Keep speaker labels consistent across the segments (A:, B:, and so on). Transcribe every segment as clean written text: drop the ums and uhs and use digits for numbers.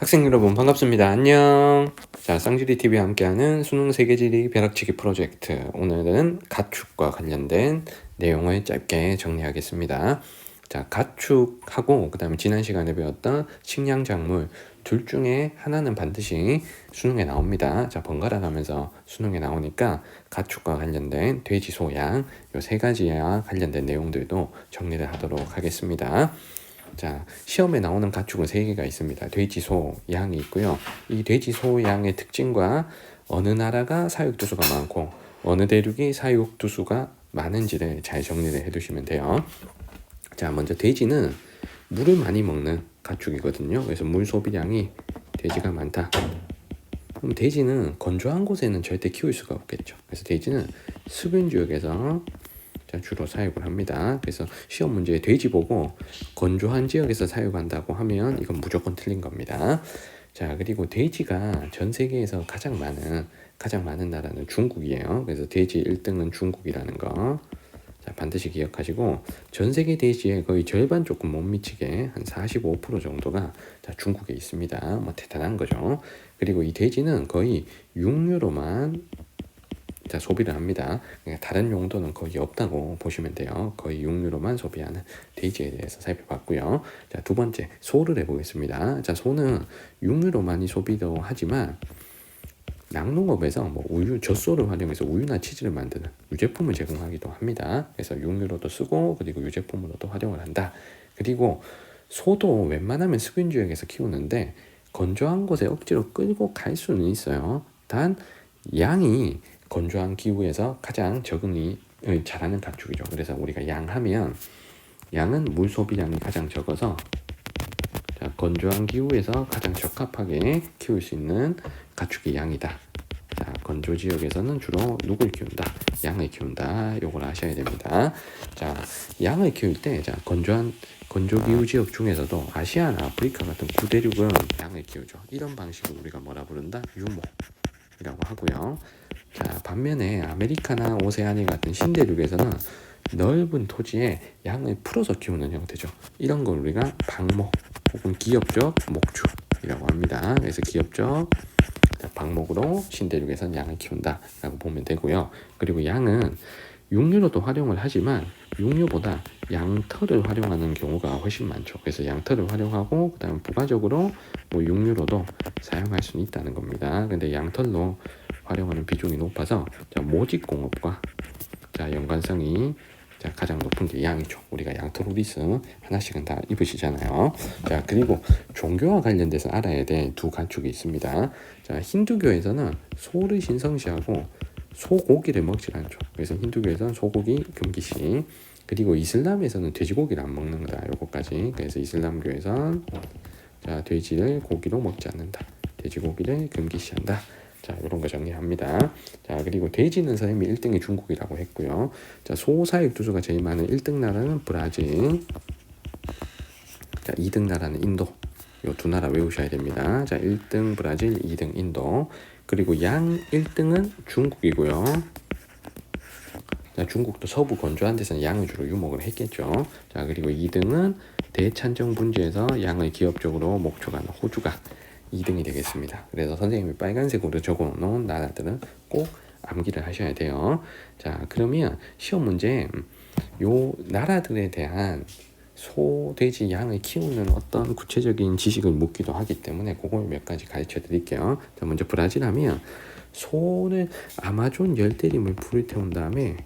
A: 학생 여러분 반갑습니다. 안녕. 자, 쌍지리 TV와 함께하는 수능 세계지리 벼락치기 프로젝트. 오늘은 가축과 관련된 내용을 짧게 정리하겠습니다. 자, 가축하고 그다음에 지난 시간에 배웠던 식량작물 둘 중에 하나는 반드시 수능에 나옵니다. 자, 번갈아 가면서 수능에 나오니까 가축과 관련된 돼지, 소, 양 요 세 가지와 관련된 내용들도 정리를 하도록 하겠습니다. 자, 시험에 나오는 가축은 3개가 있습니다. 돼지, 소, 양이 있고요. 이 돼지, 소, 양의 특징과 어느 나라가 사육두수가 많고 어느 대륙이 사육두수가 많은지를 잘 정리를 해두시면 돼요. 자, 먼저 돼지는 물을 많이 먹는 가축이거든요. 그래서 물 소비량이 돼지가 많다. 그럼 돼지는 건조한 곳에는 절대 키울 수가 없겠죠. 그래서 돼지는 수변 지역에서 주로 사육을 합니다. 그래서 시험 문제에 돼지 보고 건조한 지역에서 사육한다고 하면 이건 무조건 틀린 겁니다. 자, 그리고 돼지가 전 세계에서 가장 많은 나라는 중국이에요. 그래서 돼지 1등은 중국이라는 거. 자, 반드시 기억하시고 전 세계 돼지의 거의 절반 조금 못 미치게 한 45% 정도가 중국에 있습니다. 뭐 대단한 거죠. 그리고 이 돼지는 거의 육류로만 소비를 합니다. 그러니까 다른 용도는 거의 없다고 보시면 돼요. 거의 육류로만 소비하는 돼지에 대해서 살펴봤고요. 자, 두 번째 소를 해보겠습니다. 자, 소는 육류로 많이 소비도 하지만 낙농업에서 뭐 우유, 젖소를 활용해서 우유나 치즈를 만드는 유제품을 제공하기도 합니다. 그래서 육류로도 쓰고 그리고 유제품으로도 활용을 한다. 그리고 소도 웬만하면 습인 지역에서 키우는데 건조한 곳에 억지로 끌고 갈 수는 있어요. 단 양이 건조한 기후에서 가장 적응이 잘하는 가축이죠. 그래서 우리가 양하면 양은 물 소비량이 가장 적어서 건조한 기후에서 가장 적합하게 키울 수 있는 가축이 양이다. 자, 건조 지역에서는 주로 누굴 키운다? 양을 키운다. 요걸 아셔야 됩니다. 자, 양을 키울 때 건조 기후 지역 중에서도 아시아나 아프리카 같은 구대륙은 양을 키우죠. 이런 방식을 우리가 뭐라 부른다? 유목이라고 하고요. 자, 반면에 아메리카나 오세아니 같은 신대륙에서는 넓은 토지에 양을 풀어서 키우는 형태죠. 이런 걸 우리가 방목 혹은 기업적 목축이라고 합니다. 그래서 기업적 방목으로 신대륙에서는 양을 키운다라고 보면 되고요. 그리고 양은 육류로도 활용을 하지만 육류보다 양털을 활용하는 경우가 훨씬 많죠. 그래서 양털을 활용하고 그다음 부가적으로 뭐 육류로도 사용할 수는 있다는 겁니다. 근데 양털로 활용하는 비중이 높아서 모직공업과 연관성이 가장 높은 게 양이죠. 우리가 양털 우리스 하나씩은 다 입으시잖아요. 자, 그리고 종교와 관련돼서 알아야 될 두 가축이 있습니다. 자, 힌두교에서는 소를 신성시하고 소고기를 먹질 않죠. 그래서 힌두교에서는 소고기 금기시. 그리고 이슬람에서는 돼지고기를 안 먹는다. 요거까지. 그래서 이슬람교에서는 돼지를 고기로 먹지 않는다. 돼지고기를 금기시한다. 자, 이런 거 정리합니다. 자, 그리고 돼지는 선생님이 1등이 중국이라고 했고요. 자, 소사육 두수가 제일 많은 1등 나라는 브라질. 자, 2등 나라는 인도. 요 두 나라 외우셔야 됩니다. 자, 1등 브라질, 2등 인도. 그리고 양 1등은 중국이고요. 자, 중국도 서부 건조한 데서는 양을 주로 유목을 했겠죠. 자, 그리고 2등은 대찬정 분지에서 양을 기업적으로 목축하는 호주가 2등이 되겠습니다. 그래서 선생님이 빨간색으로 적어놓은 나라들은 꼭 암기를 하셔야 돼요. 자, 그러면 시험 문제 요 나라들에 대한 소, 돼지, 양을 키우는 어떤 구체적인 지식을 묻기도 하기 때문에 그걸 몇 가지 가르쳐 드릴게요. 자, 먼저 브라질 하면 소는 아마존 열대림을 불을 태운 다음에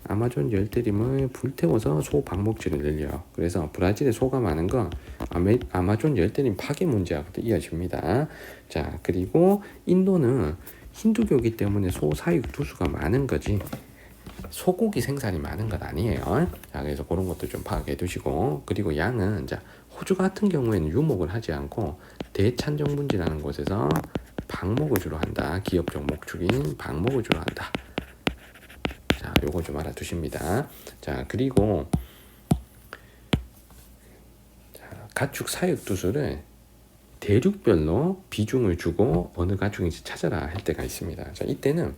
A: 아마존 열대림을 불태워서 소 방목질을 늘려요. 그래서 브라질에 소가 많은 건 아마존 열대림 파괴 문제하고도 이어집니다. 자, 그리고 인도는 힌두교이기 때문에 소 사육 두수가 많은 거지 소고기 생산이 많은 건 아니에요. 자, 그래서 그런 것도 좀 파악해 두시고, 그리고 양은 호주 같은 경우에는 유목을 하지 않고 대찬정분지라는 곳에서 방목을 주로 한다. 기업적 목축인 방목을 주로 한다. 자, 요거 좀 알아두십니다. 자, 그리고 가축 사육 두수를 대륙별로 비중을 주고 어느 가축인지 찾아라 할 때가 있습니다. 자, 이때는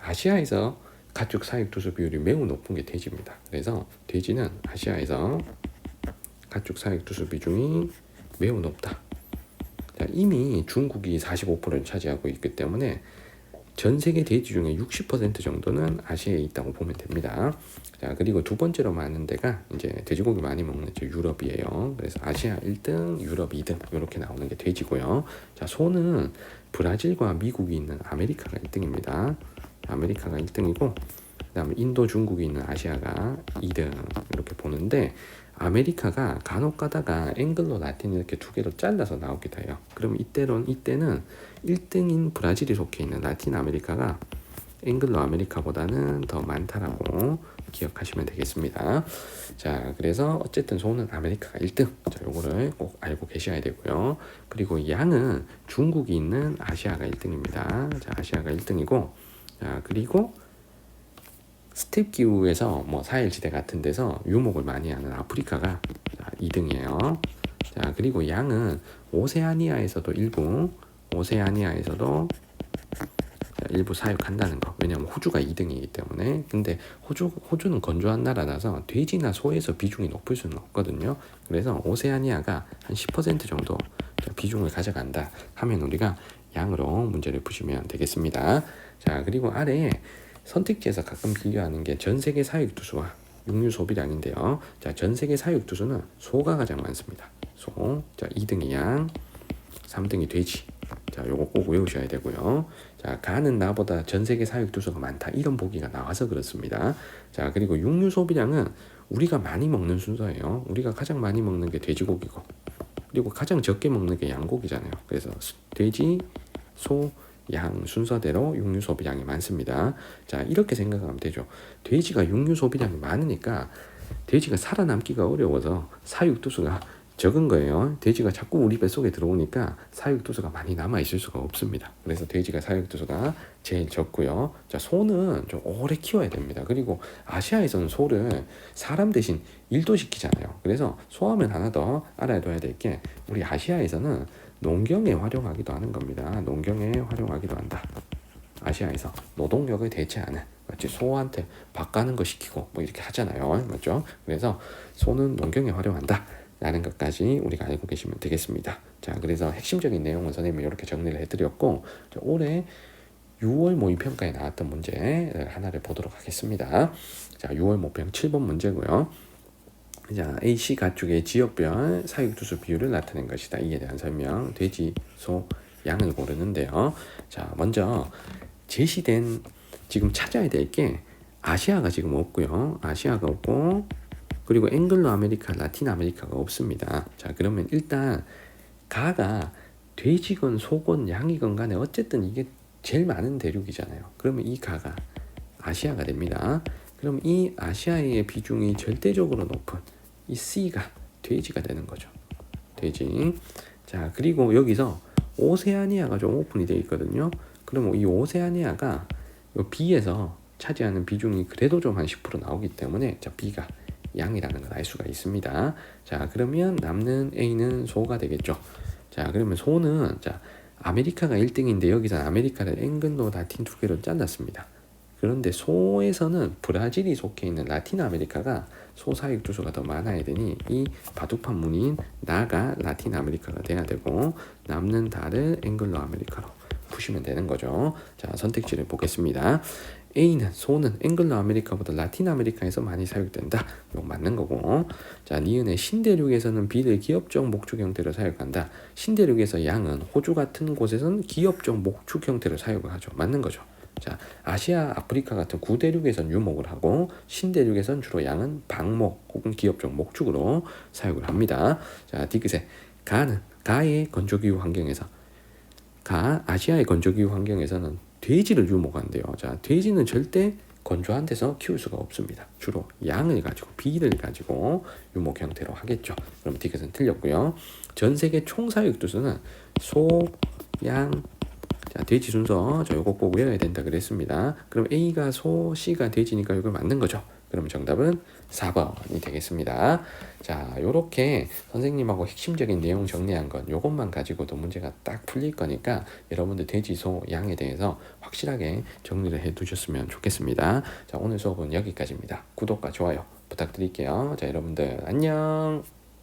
A: 아시아에서 가축 사육 두수 비율이 매우 높은 게 돼지입니다. 그래서 돼지는 아시아에서 가축 사육 두수 비중이 매우 높다. 자, 이미 중국이 45%를 차지하고 있기 때문에 전 세계 돼지 중에 60% 정도는 아시아에 있다고 보면 됩니다. 자, 그리고 두 번째로 많은 데가 이제 돼지고기 많이 먹는 유럽이에요. 그래서 아시아 1등, 유럽 2등 이렇게 나오는 게 돼지고요. 자, 소는 브라질과 미국이 있는 아메리카가 1등입니다. 아메리카가 1등이고 그다음에 인도, 중국이 있는 아시아가 2등 이렇게 보는데 아메리카가 간혹 가다가 앵글로 라틴 이렇게 두 개로 잘라서 나오기도 해요. 그럼 이때는 1등인 브라질이 속해 있는 라틴 아메리카가 앵글로 아메리카보다는 더 많다라고 기억하시면 되겠습니다. 자, 그래서 어쨌든 소는 아메리카가 1등. 자, 요거를 꼭 알고 계셔야 되고요. 그리고 양은 중국이 있는 아시아가 1등입니다. 자, 아시아가 1등이고, 자, 그리고 스텝 기후에서 뭐 사헬지대 같은 데서 유목을 많이 하는 아프리카가 2등이에요. 자, 그리고 양은 오세아니아에서도 일부 사육한다는 거. 왜냐하면 호주가 2등이기 때문에. 근데 호주는 건조한 나라라서 돼지나 소에서 비중이 높을 수는 없거든요. 그래서 오세아니아가 한 10% 정도 비중을 가져간다 하면 우리가 양으로 문제를 푸시면 되겠습니다. 자, 그리고 아래에 선택지에서 가끔 비교하는 게 전 세계 사육 두수와 육류 소비량인데요. 자, 전 세계 사육 두수는 소가 가장 많습니다. 소. 자, 2등이 양, 3등이 돼지. 자, 요거 꼭 외우셔야 되고요. 자, 가는 나보다 전 세계 사육 두수가 많다. 이런 보기가 나와서 그렇습니다. 자, 그리고 육류 소비량은 우리가 많이 먹는 순서예요. 우리가 가장 많이 먹는 게 돼지고기고, 그리고 가장 적게 먹는 게 양고기잖아요. 그래서 돼지, 소, 양 순서대로 육류 소비량이 많습니다. 자, 이렇게 생각하면 되죠. 돼지가 육류 소비량이 많으니까 돼지가 살아남기가 어려워서 사육두수가 적은 거예요. 돼지가 자꾸 우리 뱃속에 들어오니까 사육두수가 많이 남아있을 수가 없습니다. 그래서 돼지가 사육두수가 제일 적고요. 자, 소는 좀 오래 키워야 됩니다. 그리고 아시아에서는 소를 사람 대신 일도 시키잖아요. 그래서 소하면 하나 더 알아둬야 될 게 우리 아시아에서는 농경에 활용하기도 하는 겁니다. 농경에 활용하기도 한다. 아시아에서 노동력을 대체하는, 맞지? 소한테 밥 가는 거 시키고 뭐 이렇게 하잖아요. 맞죠? 그래서 소는 농경에 활용한다 라는 것까지 우리가 알고 계시면 되겠습니다. 자, 그래서 핵심적인 내용은 선생님이 이렇게 정리를 해드렸고, 올해 6월 모의평가에 나왔던 문제 하나를 보도록 하겠습니다. 자, 6월 모평 7번 문제고요. 자, A씨 가축의 지역별 사육두수 비율을 나타낸 것이다. 이에 대한 설명. 돼지, 소, 양을 고르는데요. 자, 먼저 제시된 지금 찾아야 될 게 아시아가 지금 없고요. 아시아가 없고, 그리고 앵글로 아메리카, 라틴 아메리카가 없습니다. 자, 그러면 일단 가가 돼지건 소건 양이건 간에 어쨌든 이게 제일 많은 대륙이잖아요. 그러면 이 가가 아시아가 됩니다. 그럼 이 아시아의 비중이 절대적으로 높은 이 C가 돼지가 되는 거죠. 돼지. 자, 그리고 여기서 오세아니아가 좀 오픈이 되어 있거든요. 그럼 이 오세아니아가 이 B에서 차지하는 비중이 그래도 좀 한 10% 나오기 때문에 자, B가 양이라는 걸 알 수가 있습니다. 자, 그러면 남는 A는 소가 되겠죠. 자, 그러면 소는 자, 아메리카가 1등인데 여기서 아메리카를 앵글로 라틴 두 개로 잘랐습니다. 그런데 소에서는 브라질이 속해 있는 라틴 아메리카가 소 사육 두수가 더 많아야 되니 이 바둑판 무늬인 나가 라틴 아메리카가 돼야 되고 남는 달을 앵글로 아메리카로 푸시면 되는 거죠. 자, 선택지를 보겠습니다. A는 소는 앵글로 아메리카보다 라틴 아메리카에서 많이 사육된다. 이거 맞는 거고. 자, 니은의 신대륙에서는 B를 기업적 목축 형태로 사육한다. 신대륙에서 양은 호주 같은 곳에서는 기업적 목축 형태로 사육을 하죠. 맞는 거죠. 자, 아시아, 아프리카 같은 구대륙에선 유목을 하고 신대륙에선 주로 양은 방목 혹은 기업적 목축으로 사육을 합니다. 자, 디귿의 가의 건조기후 환경에서 아시아의 건조기후 환경에서는 돼지를 유목한대요. 자, 돼지는 절대 건조한 데서 키울 수가 없습니다. 주로 양을 가지고 B를 가지고 유목 형태로 하겠죠. 그럼 디귿은 틀렸고요. 전 세계 총 사육 두수는 소, 양, 자, 돼지 순서 저 요거 꼭 외워야 된다 그랬습니다. 그럼 A가 소, C가 돼지니까 이걸 맞는 거죠. 그럼 정답은 4번이 되겠습니다. 자, 요렇게 선생님하고 핵심적인 내용 정리한 건 요것만 가지고도 문제가 딱 풀릴 거니까 여러분들 돼지, 소, 양에 대해서 확실하게 정리를 해 두셨으면 좋겠습니다. 자, 오늘 수업은 여기까지입니다. 구독과 좋아요 부탁드릴게요. 자, 여러분들 안녕.